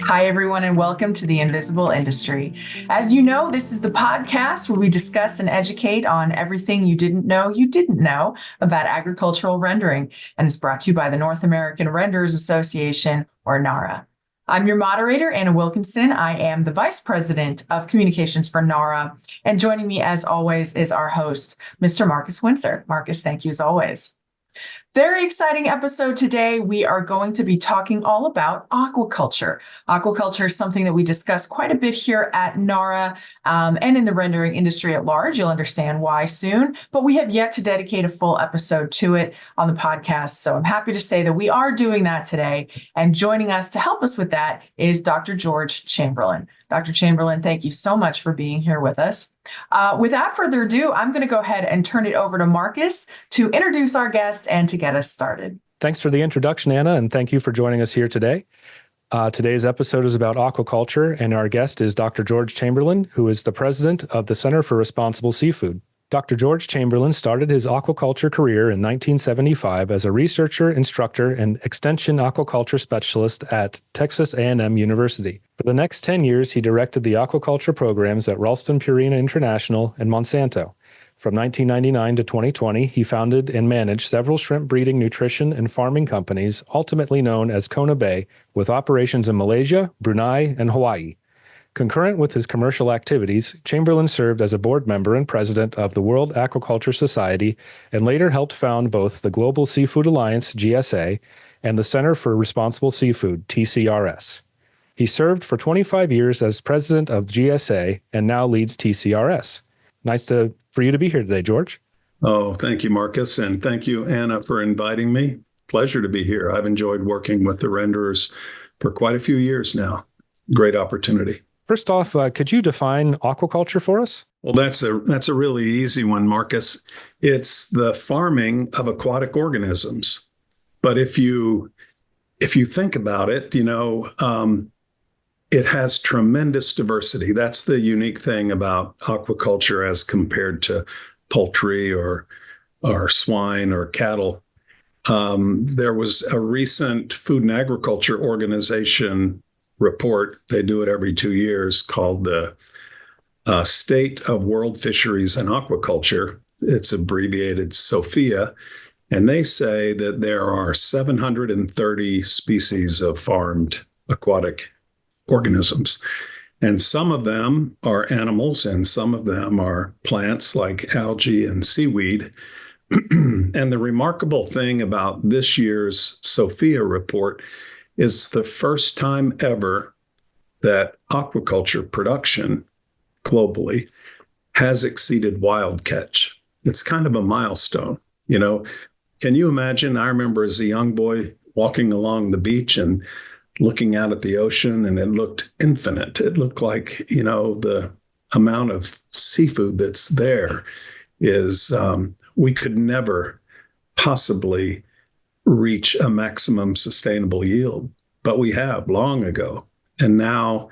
Hi, everyone, and welcome to The Invisible Industry. As you know, this is the podcast where we discuss and educate on everything you didn't know about agricultural rendering, and it's brought to you by the North American Renderers Association, or NARA. I'm your moderator, Anna Wilkinson. I am the Vice President of Communications for NARA, and joining me, as always, is our host, Mr. Marcus Wintzer. Marcus, thank you as always. Very exciting episode today. We are going to be talking all about aquaculture. Aquaculture is something that we discuss quite a bit here at NARA and in the rendering industry at large. You'll understand why soon, but we have yet to dedicate a full episode to it on the podcast. So I'm happy to say that we are doing that today. And joining us to help us with that is Dr. George Chamberlain. Dr. Chamberlain, thank you so much for being here with us. Without further ado, I'm going to go ahead and turn it over to Marcus to introduce our guest and to get us started. Thanks for the introduction, Anna, and thank you for joining us here today. Today's episode is about aquaculture, and our guest is Dr. George Chamberlain, who is the president of the Center for Responsible Seafood. Dr. George Chamberlain started his aquaculture career in 1975 as a researcher, instructor, and extension aquaculture specialist at Texas A&M University. For the next 10 years, he directed the aquaculture programs at Ralston Purina International and Monsanto. From 1999 to 2020, he founded and managed several shrimp breeding, nutrition, and farming companies, ultimately known as Kona Bay, with operations in Malaysia, Brunei, and Hawaii. Concurrent with his commercial activities, Chamberlain served as a board member and president of the World Aquaculture Society and later helped found both the Global Seafood Alliance, GSA, and the Center for Responsible Seafood, TCRS. He served for 25 years as president of GSA and now leads TCRS. Nice for you to be here today, George. Oh, thank you, Marcus, and thank you, Anna, for inviting me. Pleasure to be here. I've enjoyed working with the renderers for quite a few years now. Great opportunity. First off, could you define aquaculture for us? Well, that's a really easy one, Marcus. It's the farming of aquatic organisms. But if you think about it, it has tremendous diversity. That's the unique thing about aquaculture as compared to poultry or swine or cattle. There was a recent Food and Agriculture Organization report, they do it every 2 years, called the State of World Fisheries and Aquaculture. It's abbreviated SOFIA, and they say that there are 730 species of farmed aquatic organisms. And some of them are animals, and some of them are plants like algae and seaweed. And the remarkable thing about this year's SOFIA report is the first time ever that aquaculture production globally has exceeded wild catch. It's kind of a milestone. Can you imagine? I remember as a young boy walking along the beach and looking out at the ocean, and it looked infinite. It looked like, the amount of seafood that's there is, we could never possibly reach a maximum sustainable yield, but we have long ago. And now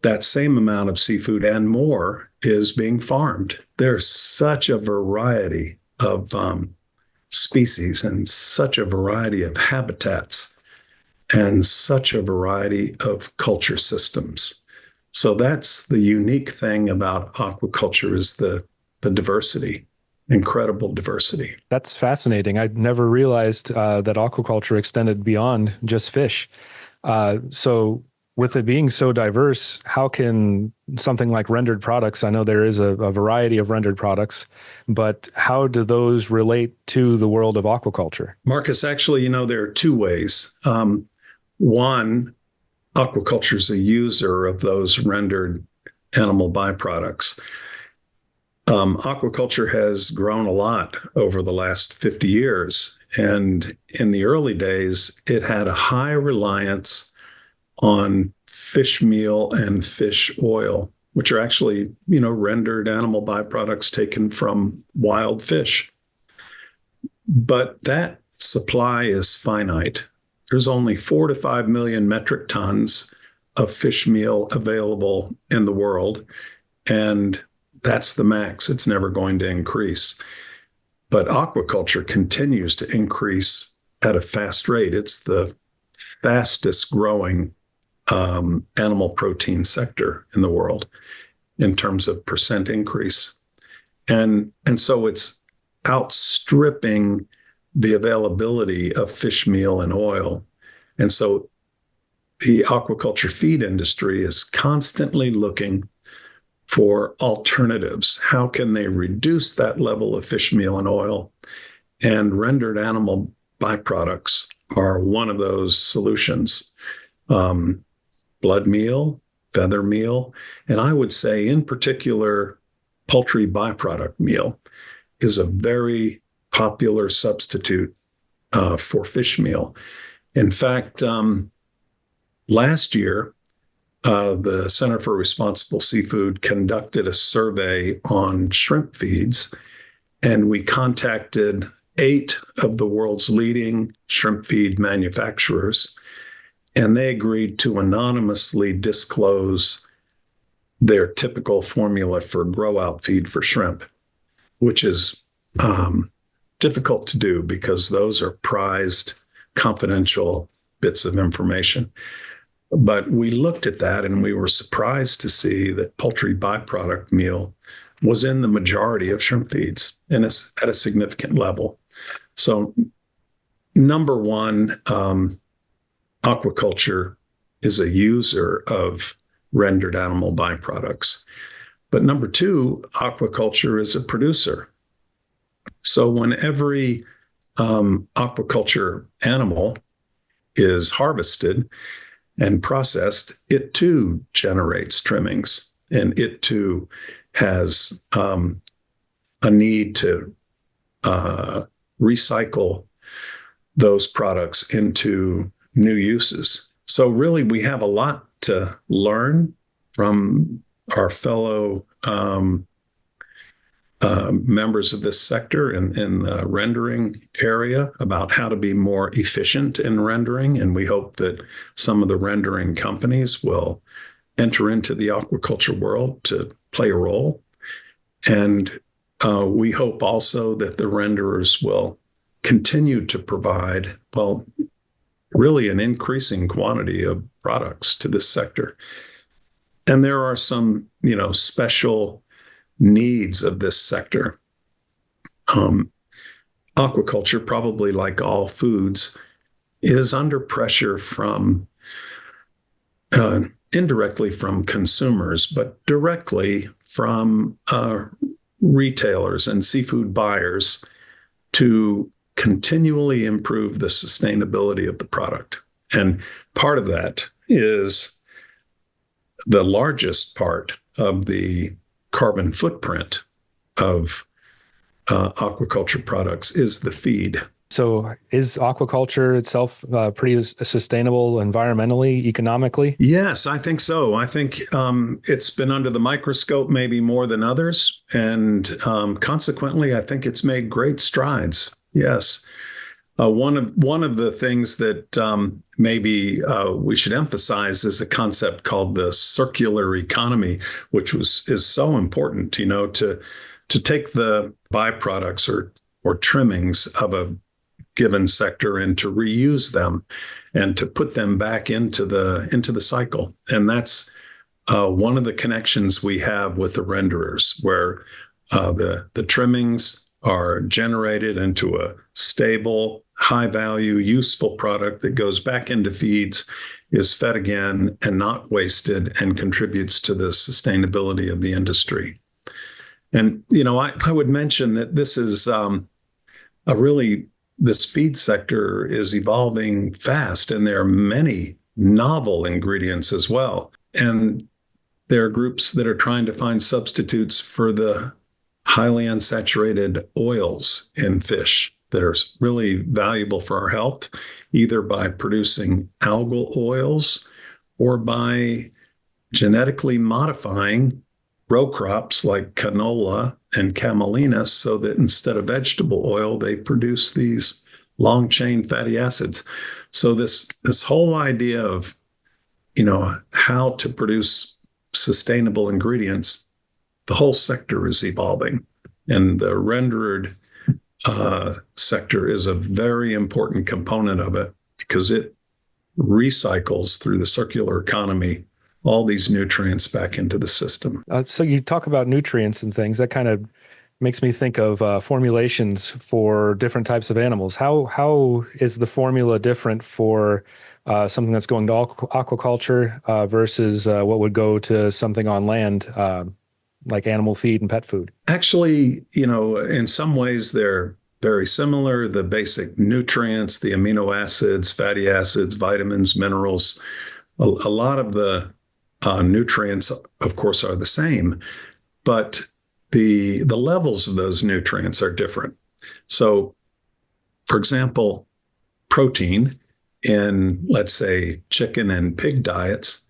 that same amount of seafood and more is being farmed. There's such a variety of species and such a variety of habitats and such a variety of culture systems. So that's the unique thing about aquaculture, is the diversity. Incredible diversity. That's fascinating. I'd never realized that aquaculture extended beyond just fish. So with it being so diverse, how can something like rendered products, I know there is a variety of rendered products, but how do those relate to the world of aquaculture? Marcus, actually, there are two ways. One, aquaculture is a user of those rendered animal byproducts. Aquaculture has grown a lot over the last 50 years. And in the early days, it had a high reliance on fish meal and fish oil, which are actually, rendered animal byproducts taken from wild fish. But that supply is finite. There's only 4 to 5 million metric tons of fish meal available in the world. And that's the max. It's never going to increase. But aquaculture continues to increase at a fast rate. It's the fastest growing animal protein sector in the world in terms of percent increase. And so it's outstripping the availability of fish meal and oil. And so the aquaculture feed industry is constantly looking for alternatives. How can they reduce that level of fish meal and oil? And rendered animal byproducts are one of those solutions. Blood meal, feather meal, and I would say in particular, poultry byproduct meal is a very popular substitute for fish meal. In fact, last year, the Center for Responsible Seafood conducted a survey on shrimp feeds, and we contacted 8 of the world's leading shrimp feed manufacturers, and they agreed to anonymously disclose their typical formula for grow-out feed for shrimp, which is difficult to do because those are prized, confidential bits of information. But we looked at that and we were surprised to see that poultry byproduct meal was in the majority of shrimp feeds and it's at a significant level. So number one, aquaculture is a user of rendered animal byproducts. But number two, aquaculture is a producer. So when every aquaculture animal is harvested and processed, it too generates trimmings, and it too has a need to recycle those products into new uses. So really, we have a lot to learn from our fellow members of this sector in the rendering area about how to be more efficient in rendering. And we hope that some of the rendering companies will enter into the aquaculture world to play a role. And we hope also that the renderers will continue to provide, well, really an increasing quantity of products to this sector. And there are some, special needs of this sector. Aquaculture, probably like all foods, is under pressure from indirectly from consumers, but directly from retailers and seafood buyers to continually improve the sustainability of the product. And part of that is the largest part of the carbon footprint of aquaculture products is the feed. So is aquaculture itself pretty sustainable environmentally, economically? Yes, I think so. I think it's been under the microscope maybe more than others. And consequently, I think it's made great strides. Yes. One of the things that maybe we should emphasize is a concept called the circular economy, which is so important, to take the byproducts or trimmings of a given sector and to reuse them and to put them back into the cycle. And that's one of the connections we have with the renderers, where the trimmings are generated into a stable, high-value, useful product that goes back into feeds, is fed again and not wasted, and contributes to the sustainability of the industry. And, I would mention that this is this feed sector is evolving fast, and there are many novel ingredients as well. And there are groups that are trying to find substitutes for the highly unsaturated oils in fish that are really valuable for our health, either by producing algal oils or by genetically modifying row crops like canola and camelina so that instead of vegetable oil, they produce these long chain fatty acids. So this whole idea of, how to produce sustainable ingredients, the whole sector is evolving. And the rendered sector is a very important component of it because it recycles through the circular economy all these nutrients back into the system. So you talk about nutrients and things. That kind of makes me think of formulations for different types of animals. How is the formula different for something that's going to aquaculture versus what would go to something on land, like animal feed and pet food? Actually, in some ways they're very similar. The basic nutrients, the amino acids, fatty acids, vitamins, minerals, a lot of the nutrients, of course, are the same, but the levels of those nutrients are different. So, for example, protein in, let's say, chicken and pig diets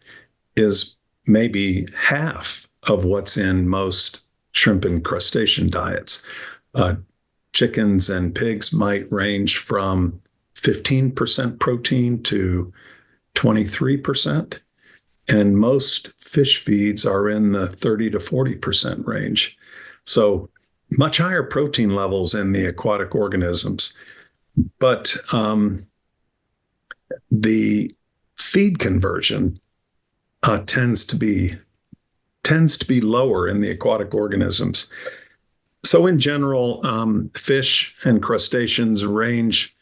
is maybe half of what's in most shrimp and crustacean diets. Chickens and pigs might range from 15% protein to 23%. And most fish feeds are in the 30 to 40% range. So much higher protein levels in the aquatic organisms. But the feed conversion tends to be lower in the aquatic organisms. So in general, fish and crustaceans range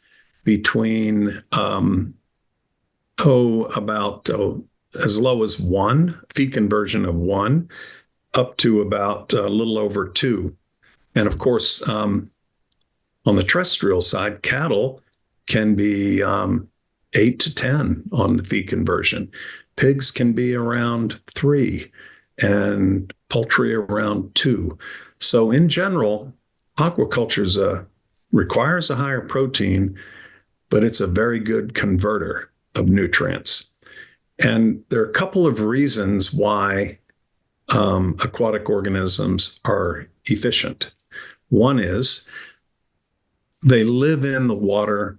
between as low as 1, feed conversion of 1, up to about a little over 2. And of course, on the terrestrial side, cattle can be 8 to 10 on the feed conversion. Pigs can be around 3, and poultry around 2. So in general, aquaculture requires a higher protein, but it's a very good converter of nutrients. And there are a couple of reasons why aquatic organisms are efficient. One is they live in the water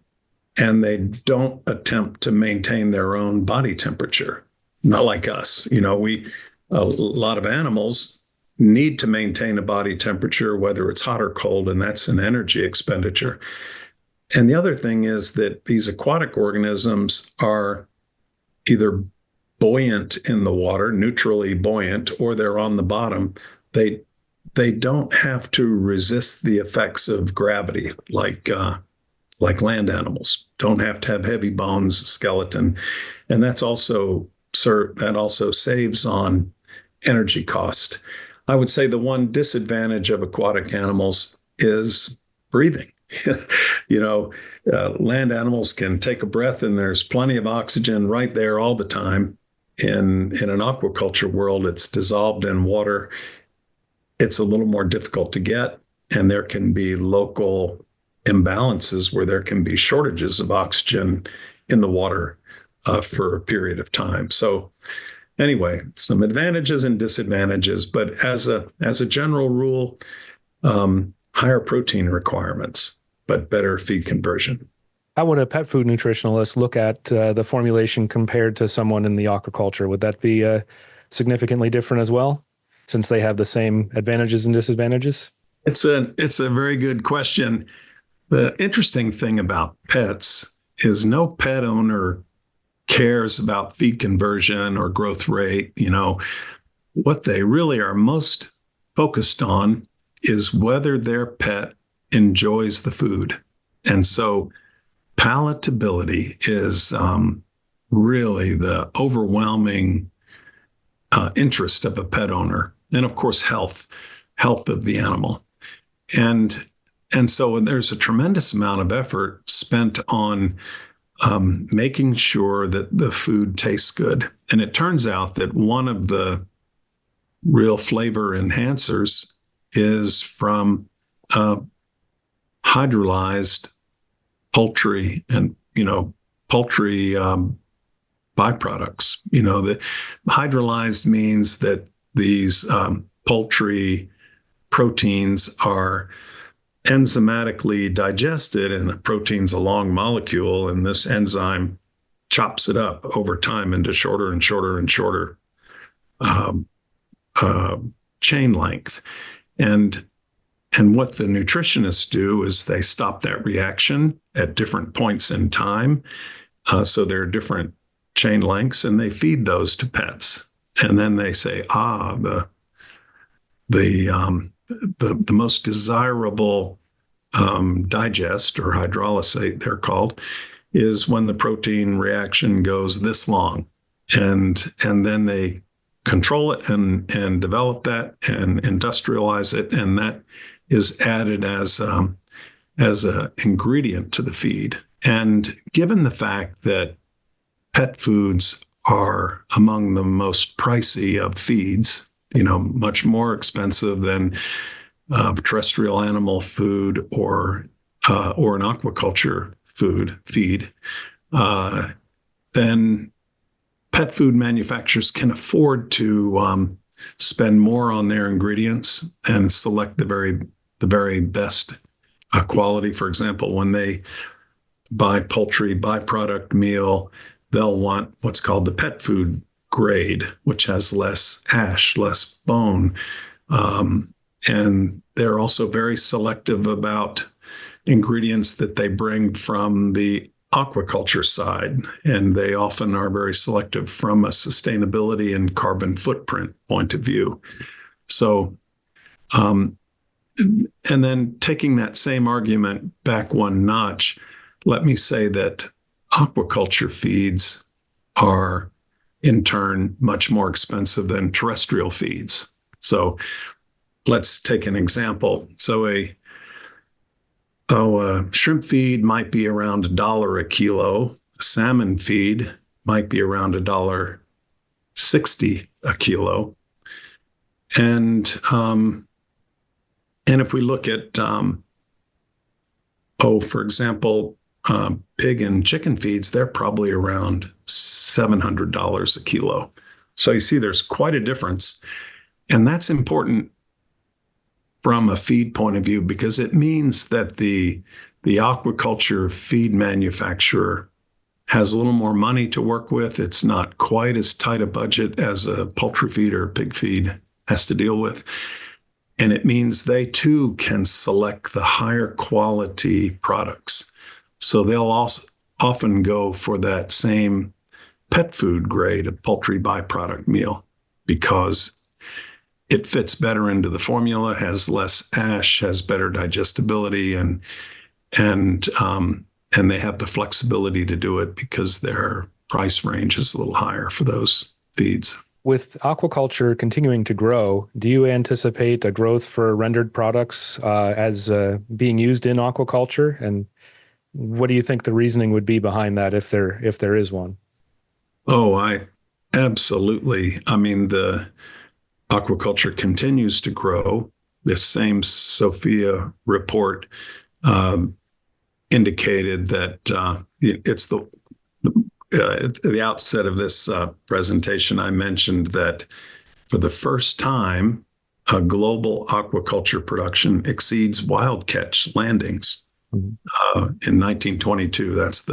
and they don't attempt to maintain their own body temperature. Not like us. A lot of animals need to maintain a body temperature, whether it's hot or cold, and that's an energy expenditure. And the other thing is that these aquatic organisms are either buoyant in the water, neutrally buoyant, or they're on the bottom. They don't have to resist the effects of gravity like land animals. Don't have to have heavy bones, skeleton, and that also saves on energy cost. I would say the one disadvantage of aquatic animals is breathing. Land animals can take a breath and there's plenty of oxygen right there all the time. In an aquaculture world, it's dissolved in water. It's a little more difficult to get, and there can be local imbalances where there can be shortages of oxygen in the water for a period of time. So anyway, some advantages and disadvantages, but as a general rule, higher protein requirements, but better feed conversion. How would a pet food nutritionalist look at the formulation compared to someone in the aquaculture? Would that be significantly different as well, since they have the same advantages and disadvantages? It's a very good question. The interesting thing about pets is no pet owner cares about feed conversion or growth rate. What they really are most focused on is whether their pet enjoys the food. And so palatability is really the overwhelming interest of a pet owner. And of course, health of the animal. And so there's a tremendous amount of effort spent on making sure that the food tastes good. And it turns out that one of the real flavor enhancers is from hydrolyzed poultry and, poultry byproducts. The hydrolyzed means that these poultry proteins are enzymatically digested, and the protein's a long molecule, and this enzyme chops it up over time into shorter and shorter and shorter chain length. And what the nutritionists do is they stop that reaction at different points in time. So there are different chain lengths, and they feed those to pets. And then they say, the most desirable digest or hydrolysate, they're called, is when the protein reaction goes this long. And then they control it and develop that and industrialize it, and that is added as a ingredient to the feed. And given the fact that pet foods are among the most pricey of feeds, much more expensive than terrestrial animal food or an aquaculture feed, then pet food manufacturers can afford to spend more on their ingredients and select the very best quality. For example, when they buy poultry byproduct meal, they'll want what's called the pet food grade, which has less ash, less bone. And they're also very selective about ingredients that they bring from the aquaculture side. And they often are very selective from a sustainability and carbon footprint point of view. So, and then taking that same argument back one notch, let me say that aquaculture feeds are in turn much more expensive than terrestrial feeds. So let's take an example. So a shrimp feed might be around $1 a kilo. Salmon feed might be around $1.60 a kilo. And if we look at, for example, pig and chicken feeds, they're probably around $700 a kilo. So you see there's quite a difference. And that's important from a feed point of view, because it means that the aquaculture feed manufacturer has a little more money to work with. It's not quite as tight a budget as a poultry feed or pig feed has to deal with. And it means they too can select the higher quality products. So they'll also often go for that same pet food grade of poultry byproduct meal because it fits better into the formula, has less ash, has better digestibility, and they have the flexibility to do it because their price range is a little higher for those feeds. With aquaculture continuing to grow, do you anticipate a growth for rendered products as being used in aquaculture? And what do you think the reasoning would be behind that if there is one? Oh, absolutely. I mean, the aquaculture continues to grow. This same Sophia report indicated that it's at the outset of this presentation, I mentioned that for the first time, global aquaculture production exceeds wild catch landings in 1922. That's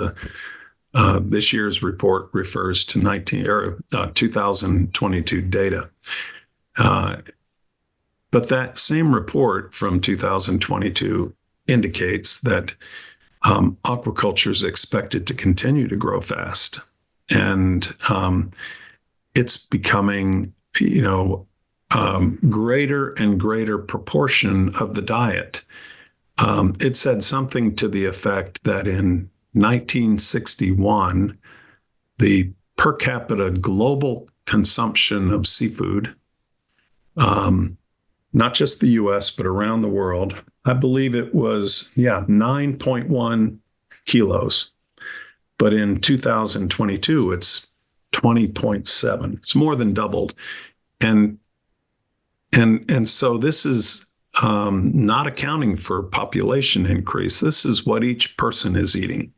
this year's report refers to 2022 data. But that same report from 2022 indicates that aquaculture is expected to continue to grow fast, and it's becoming, greater and greater proportion of the diet. It said something to the effect that in 1961, the per capita global consumption of seafood, not just the US, but around the world, I believe it was, 9.1 kilos. But in 2022, it's 20.7. It's more than doubled. And so this is not accounting for population increase. This is what each person is eating.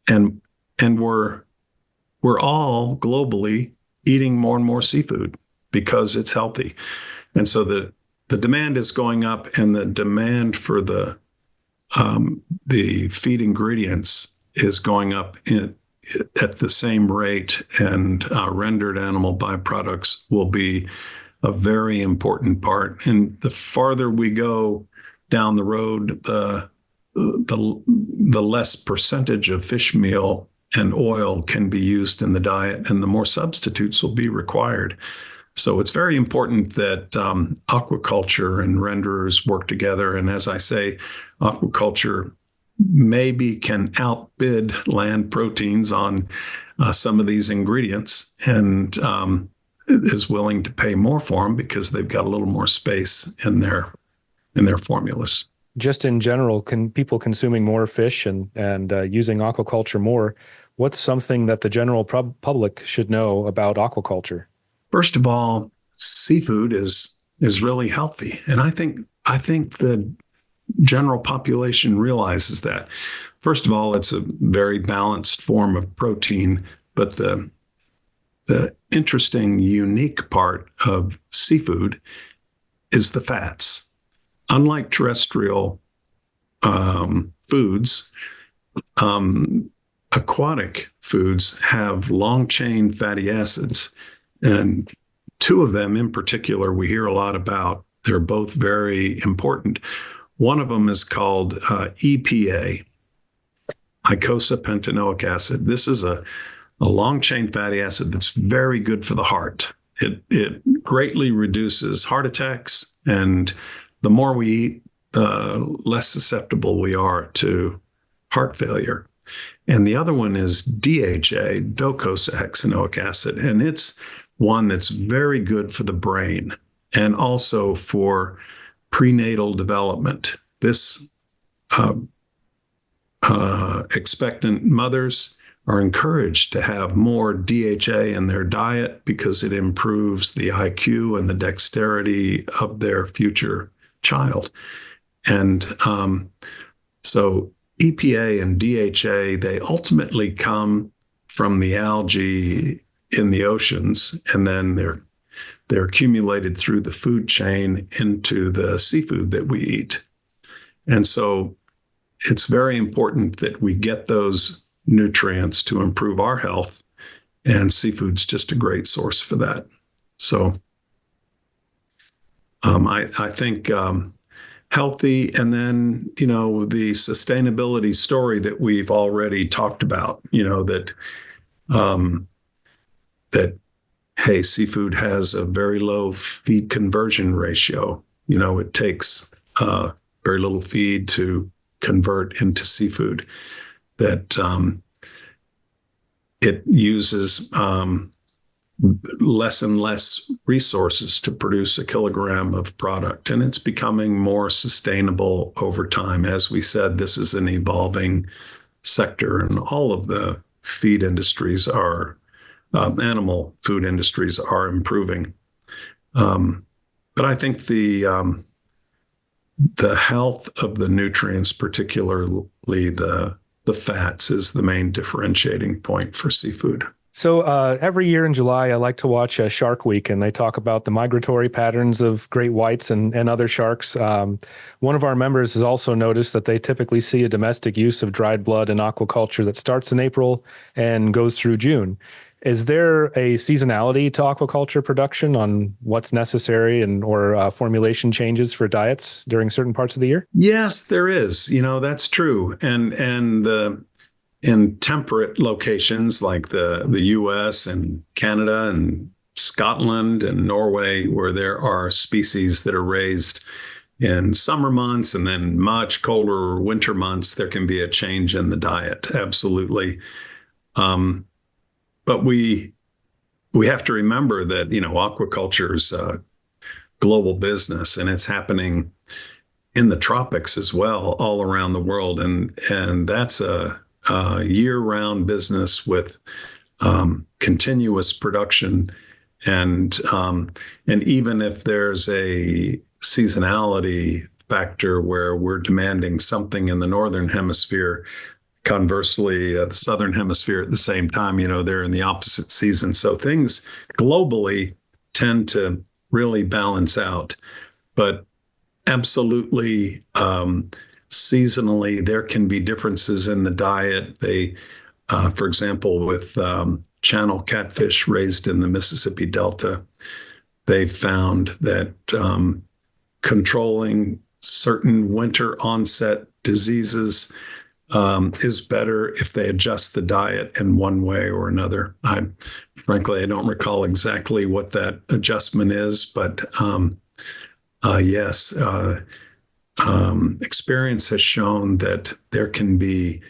And we're all globally eating more and more seafood because it's healthy. And so the demand is going up, and the demand for the feed ingredients is going up at the same rate, and rendered animal byproducts will be a very important part. And the farther we go down the road, the less percentage of fish meal and oil can be used in the diet, and the more substitutes will be required. So it's very important that aquaculture and renderers work together. And as I say, aquaculture maybe can outbid land proteins on some of these ingredients, and is willing to pay more for them because they've got a little more space in their formulas. Just in general, can people consuming more fish and using aquaculture more, what's something that the general public should know about aquaculture? First of all, seafood is really healthy, and I think the general population realizes that. First of all, it's a very balanced form of protein, but the interesting, unique part of seafood is the fats. Unlike terrestrial foods, aquatic foods have long-chain fatty acids, and two of them in particular we hear a lot about. They're both very important. One of them is called EPA, eicosapentaenoic acid. This is a long-chain fatty acid that's very good for the heart. It greatly reduces heart attacks, and the more we eat, the less susceptible we are to heart failure. And the other one is DHA, docosahexaenoic acid, and it's one that's very good for the brain and also for prenatal development. This expectant mothers are encouraged to have more DHA in their diet because it improves the IQ and the dexterity of their future child. And so EPA and DHA, they ultimately come from the algae in the oceans, and then they're accumulated through the food chain into the seafood that we eat. And so it's very important that we get those nutrients to improve our health, and seafood's just a great source for that. So I think healthy, and then, the sustainability story that we've already talked about, that hey, seafood has a very low feed conversion ratio. It takes very little feed to convert into seafood. That it uses less and less resources to produce a kilogram of product, and it's becoming more sustainable over time. As we said, this is an evolving sector, and all of the feed industries are animal food industries are improving. But I think the health of the nutrients, particularly the fats, is the main differentiating point for seafood. So every year in July, I like to watch Shark Week, and they talk about the migratory patterns of great whites and other sharks. One of our members has also noticed that they typically see a domestic use of dried blood in aquaculture that starts in April and goes through June. Is there a seasonality to aquaculture production on what's necessary or formulation changes for diets during certain parts of the year? Yes, there is. That's true. And in temperate locations like the US and Canada and Scotland and Norway, where there are species that are raised in summer months and then much colder winter months, there can be a change in the diet. Absolutely. But we have to remember that, aquaculture is a global business, and it's happening in the tropics as well, all around the world. And that's a year-round business with continuous production. And even if there's a seasonality factor where we're demanding something in the northern hemisphere, conversely, the southern hemisphere at the same time, they're in the opposite season. So things globally tend to really balance out. But absolutely, seasonally, there can be differences in the diet. For example, with channel catfish raised in the Mississippi Delta, they've found that controlling certain winter onset diseases is better if they adjust the diet in one way or another. Frankly, I don't recall exactly what that adjustment is, but yes, experience has shown that there can be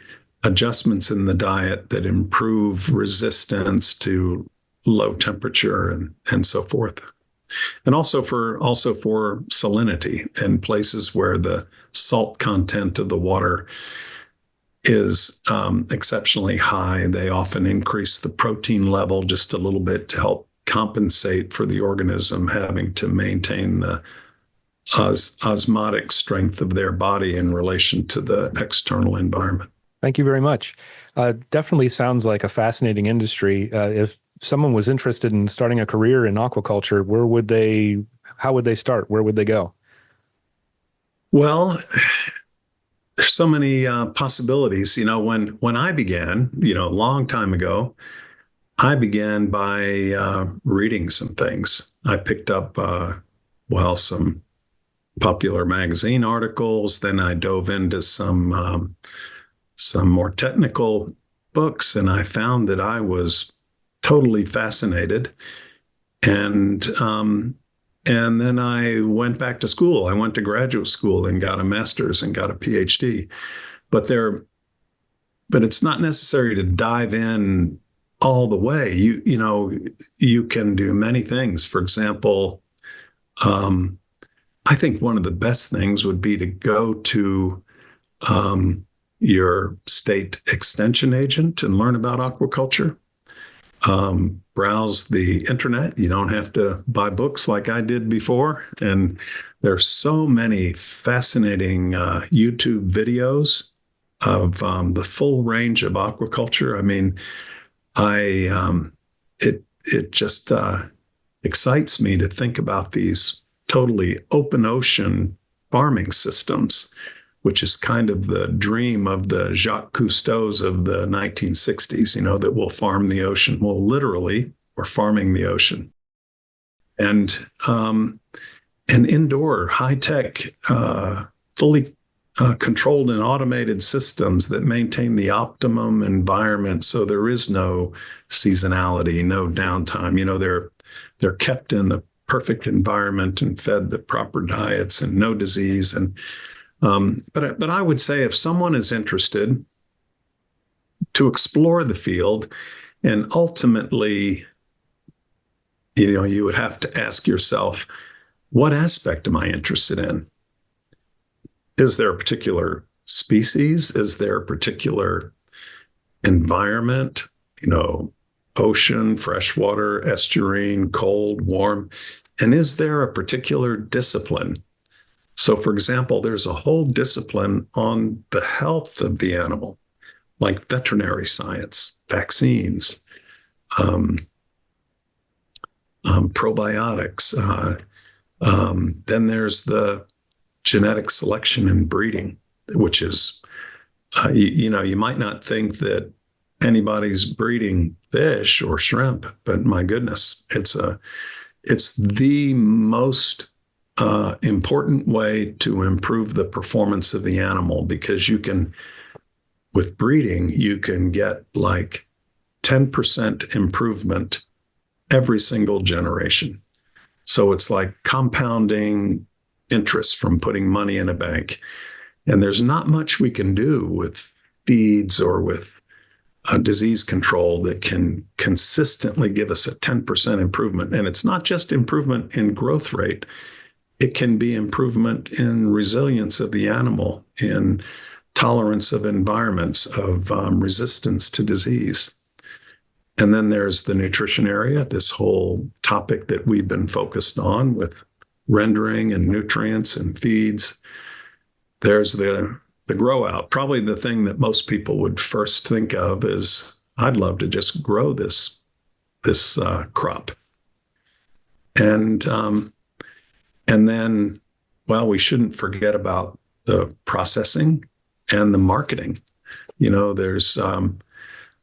adjustments in the diet that improve resistance to low temperature and so forth. And also for salinity in places where the salt content of the water is exceptionally high. They often increase the protein level just a little bit to help compensate for the organism having to maintain the osmotic strength of their body in relation to the external environment. Thank you very much. Definitely sounds like a fascinating industry. If someone was interested in starting a career in aquaculture, how would they start? Where would they go? Well, there's so many possibilities. When I began, a long time ago, I began by reading some things. I picked up, some popular magazine articles. Then I dove into some more technical books, and I found that I was totally fascinated. And then I went back to school. I went to graduate school and got a master's and got a PhD. But it's not necessary to dive in all the way. You can do many things. For example, I think one of the best things would be to go to your state extension agent and learn about aquaculture. Browse the internet. You don't have to buy books like I did before. And there's so many fascinating YouTube videos of the full range of aquaculture. I mean, it just excites me to think about these totally open ocean farming systems, which is kind of the dream of the Jacques Cousteau's of the 1960s, that we'll farm the ocean. Well, literally, we're farming the ocean. And indoor, high-tech, fully controlled and automated systems that maintain the optimum environment so there is no seasonality, no downtime. They're kept in the perfect environment and fed the proper diets and no disease. And But I would say if someone is interested to explore the field, and ultimately, you would have to ask yourself, what aspect am I interested in? Is there a particular species? Is there a particular environment? Ocean, freshwater, estuarine, cold, warm? And is there a particular discipline? So, for example, there's a whole discipline on the health of the animal, like veterinary science, vaccines, probiotics. Then there's the genetic selection and breeding, which is, you might not think that anybody's breeding fish or shrimp, but my goodness, it's the most important way to improve the performance of the animal, because with breeding, you can get like 10% improvement every single generation. So it's like compounding interest from putting money in a bank. And there's not much we can do with feeds or with disease control that can consistently give us a 10% improvement. And it's not just improvement in growth rate. It can be improvement in resilience of the animal, in tolerance of environments, of resistance to disease. And then there's the nutrition area, this whole topic that we've been focused on with rendering and nutrients and feeds. There's the grow out. Probably the thing that most people would first think of is, I'd love to just grow this crop. And then, we shouldn't forget about the processing and the marketing. There's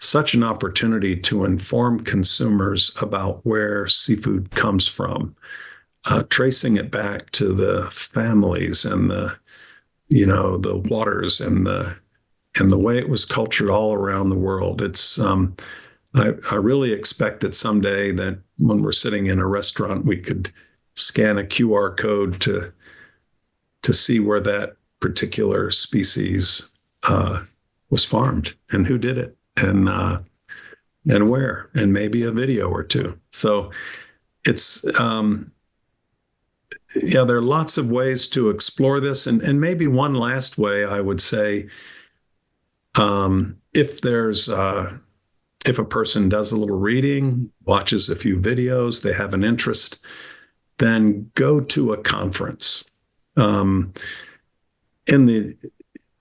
such an opportunity to inform consumers about where seafood comes from, tracing it back to the families and the waters and the way it was cultured all around the world. It's I really expect that someday that when we're sitting in a restaurant, we could scan a QR code to see where that particular species was farmed and who did it and where, and maybe a video or two. So it's there are lots of ways to explore this, and maybe one last way I would say, if a person does a little reading, watches a few videos, they have an interest, then go to a conference.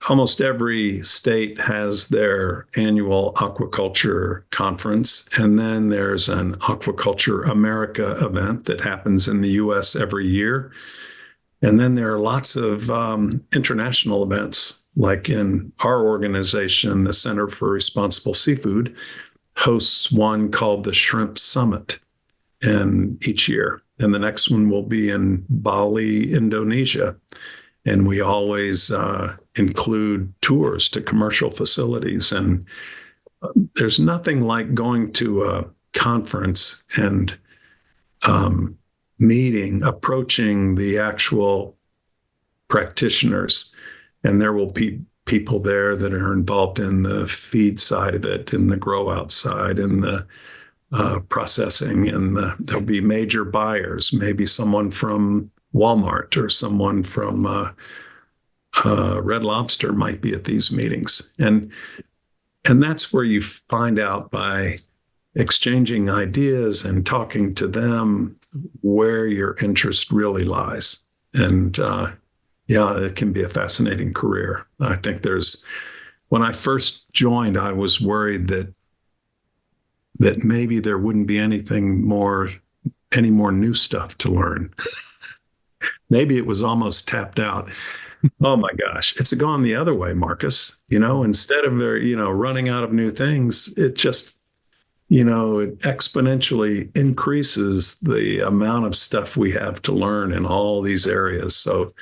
Almost every state has their annual aquaculture conference, and then there's an Aquaculture America event that happens in the U.S. every year. And then there are lots of international events, like in our organization, the Center for Responsible Seafood hosts one called the Shrimp Summit each year. And the next one will be in Bali, Indonesia. And we always include tours to commercial facilities. And there's nothing like going to a conference and approaching the actual practitioners. And there will be people there that are involved in the feed side of it, in the grow out side, in the processing, and there'll be major buyers, maybe someone from Walmart or someone from Red Lobster might be at these meetings. And that's where you find out by exchanging ideas and talking to them where your interest really lies. And it can be a fascinating career. I think when I first joined, I was worried that maybe there wouldn't be any more new stuff to learn. Maybe it was almost tapped out. Oh my gosh, it's gone the other way, Marcus. Instead of running out of new things, it just, it exponentially increases the amount of stuff we have to learn in all these areas. So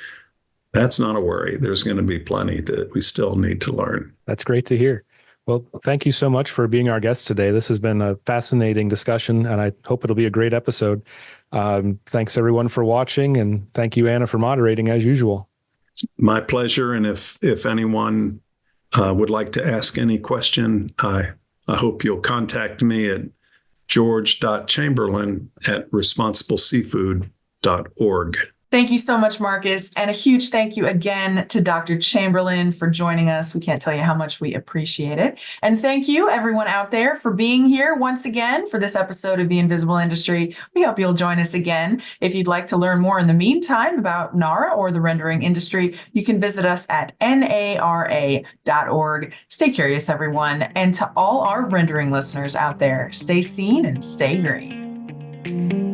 that's not a worry. There's going to be plenty that we still need to learn. That's great to hear. Well, thank you so much for being our guest today. This has been a fascinating discussion, and I hope it'll be a great episode. Thanks everyone for watching, and thank you, Anna, for moderating as usual. It's my pleasure. And if anyone would like to ask any question, I hope you'll contact me at george.chamberlain@responsibleseafood.org. Thank you so much, Marcus. And a huge thank you again to Dr. Chamberlain for joining us. We can't tell you how much we appreciate it. And thank you, everyone out there, for being here once again for this episode of The Invisible Industry. We hope you'll join us again. If you'd like to learn more in the meantime about NARA or the rendering industry, you can visit us at NARA.org. Stay curious, everyone. And to all our rendering listeners out there, stay seen and stay green.